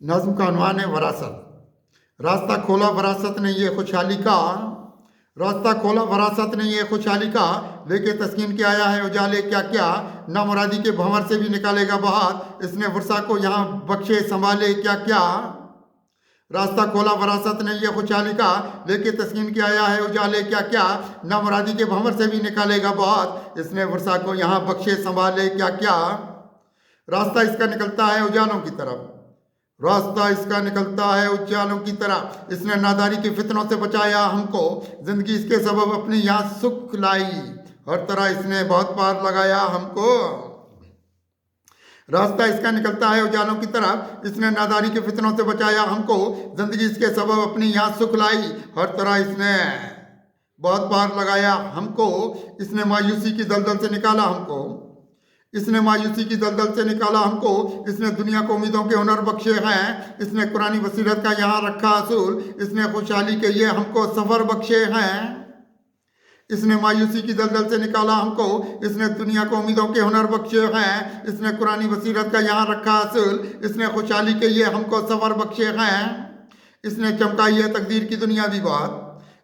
नज़्म का unवान है वरासत। रास्ता खोला वरासत ने ये खुशहाली का, रास्ता खोला वरासत ने ये खुशहाली का, लेके तस्कीन के आया है उजाले क्या क्या, ना मुरादी के भंवर से भी निकालेगा बाहर, इसने वर्षा को यहाँ बख्शे संभाले क्या क्या। रास्ता खोला वरासत ने ये खुशहाली का, लेके तस्कीन के आया है उजाले क्या क्या, ना मुरादी के भंवर से भी निकालेगा बाहर, इसने वर्षा को यहाँ बख्शे संभाले क्या क्या। रास्ता इसका निकलता है उजालों की तरफ, रास्ता इसका निकलता है उजालों की तरह, इसने नादारी के फितनों से बचाया हमको, जिंदगी इसके सबब अपनी यहाँ सुख लाई, हर तरह इसने बहुत पार लगाया हमको। रास्ता इसका निकलता है उजालों की तरफ, इसने नादारी के फितनों से बचाया हमको, जिंदगी इसके सबब अपनी यहाँ सुख लाई, हर तरह इसने बहुत पार लगाया हमको। इसने मायूसी की दलदल से निकाला हमको, इसने मायूसी की दलदल से निकाला हमको, इसने दुनिया को उम्मीदों के हुनर बख्शे हैं, इसने कुरानी बसीरत का यहाँ रखा असूल, इसने खुशहाली के ये हमको सफ़र बख्शे हैं। इसने मायूसी की दलदल से निकाला हमको, इसने दुनिया को उम्मीदों के हुनर बख्शे हैं, इसने कुरानी बसीरत का यहाँ रखा असूल, इसने खुशहाली के ये हमको सफ़र बख्शे हैं। इसने चमकाई है तकदीर की दुनियावी बात,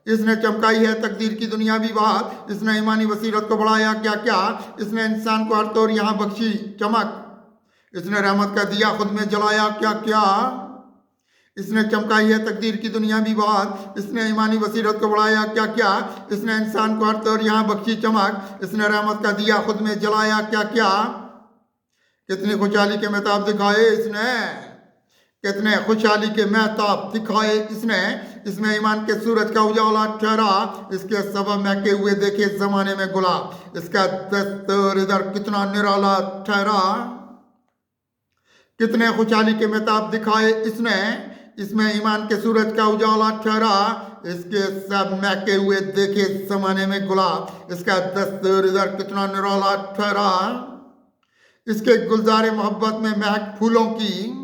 इसने चमकाई है तकदीर की दुनियावी बात, इसने ईमानी बसीरत को बढ़ाया क्या क्या, इसने इंसान को हर तौर यहाँ बख्शी चमक, इसने रहमत का दिया खुद में जलाया क्या क्या। इसने चमकाई है तकदीर की दुनियावी बात, इसने ईमानी बसीरत को बढ़ाया क्या क्या, इसने इंसान को हर तौर यहाँ बख्शी चमक, इसने रहमत का दिया खुद में जलाया क्या क्या। कितनी खुशहाली के महताब दिखाए इसने, कितने खुशहाली के महताब दिखाए इसने, इसमें ईमान के सूरज का उजाला ठहरा, इसके सबब महके हुए देखे जमाने में गुलाब, इसका दस्तूर इधर कितना निराला ठहरा। कितने खुशहाली के महताब दिखाए इसने, इसमें ईमान के सूरज का उजाला ठहरा, इसके सब महके हुए देखे जमाने में गुलाब, इसका दस्तूर इधर कितना निराला ठहरा। इसके गुलजारे मोहब्बत में महक फूलों की,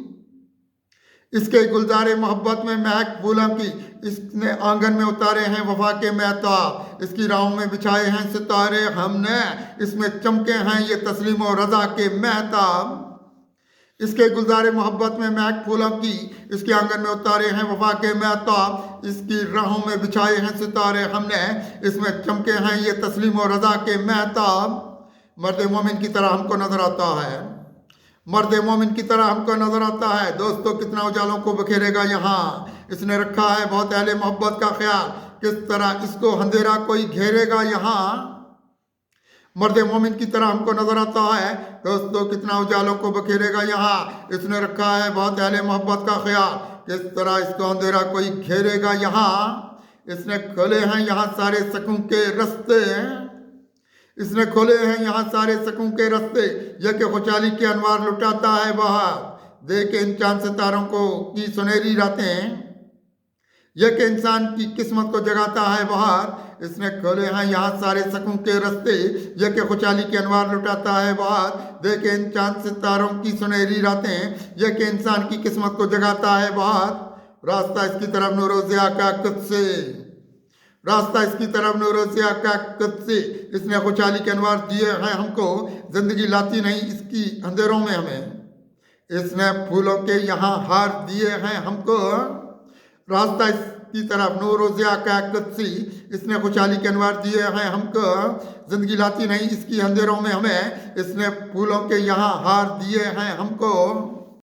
इसके गुलजारे मोहब्बत में महक फूलों की, इसने आंगन में उतारे हैं वफा के महताब, इसकी राहों में बिछाए हैं सितारे हमने, इसमें चमके हैं ये तस्लीम और रजा के महताब। इसके गुलजारे मोहब्बत में महक फूलों की, इसके आंगन में उतारे हैं वफा के महताब, इसकी राहों में बिछाए हैं सितारे हमने, इसमें चमके हैं ये तस्लीम और रजा के महताब। मर्द मोमिन की तरह हमको नजर आता है, मर्द मोमिन की तरह हमको नजर आता है, दोस्तों कितना उजालों को बखेरेगा यहाँ, इसने रखा है बहुत अहले मोहब्बत का ख्याल, किस तरह इसको अंधेरा कोई घेरेगा यहाँ। मर्द मोमिन की तरह हमको नजर आता है, दोस्तों कितना उजालों को बखेरेगा यहाँ, इसने रखा है बहुत अहले मोहब्बत का ख्याल, किस तरह इसको अंधेरा कोई घेरेगा यहाँ। इसने खोले हैं यहाँ सारे सकून के रस्ते, इसने खोले हैं यहाँ सारे सकून के रस्ते, यह के खुशहाली के अनवार लुटाता है बाहर, देखे इन चांद सितारों को की सुनहरी रातें, यह के इंसान की किस्मत को जगाता है बाहर। इसने खोले हैं यहाँ सारे सकून के रस्ते, यह के खुशहाली के अनवार लुटाता है बाहर, देखे इन चांद सितारों की सुनहरी रातें, यह के इंसान की किस्मत को जगाता है बाहर। रास्ता इसकी तरफ नूरोज़िया का कुद से, रास्ता इसकी तरफ नूरोज़िया का कुद से, इसने खुशहाली के अनवार दिए हैं हमको, जिंदगी लाती नहीं इसकी अंधेरों में हमें, इसने फूलों के यहाँ हार दिए हैं हमको। रास्ता इसकी तरफ नूरोज़िया का कुद से, इसने खुशहाली के अनवार दिए हैं हमको, जिंदगी लाती नहीं इसकी अंधेरों में हमें, इसने फूलों के यहाँ हार दिए हैं हमको।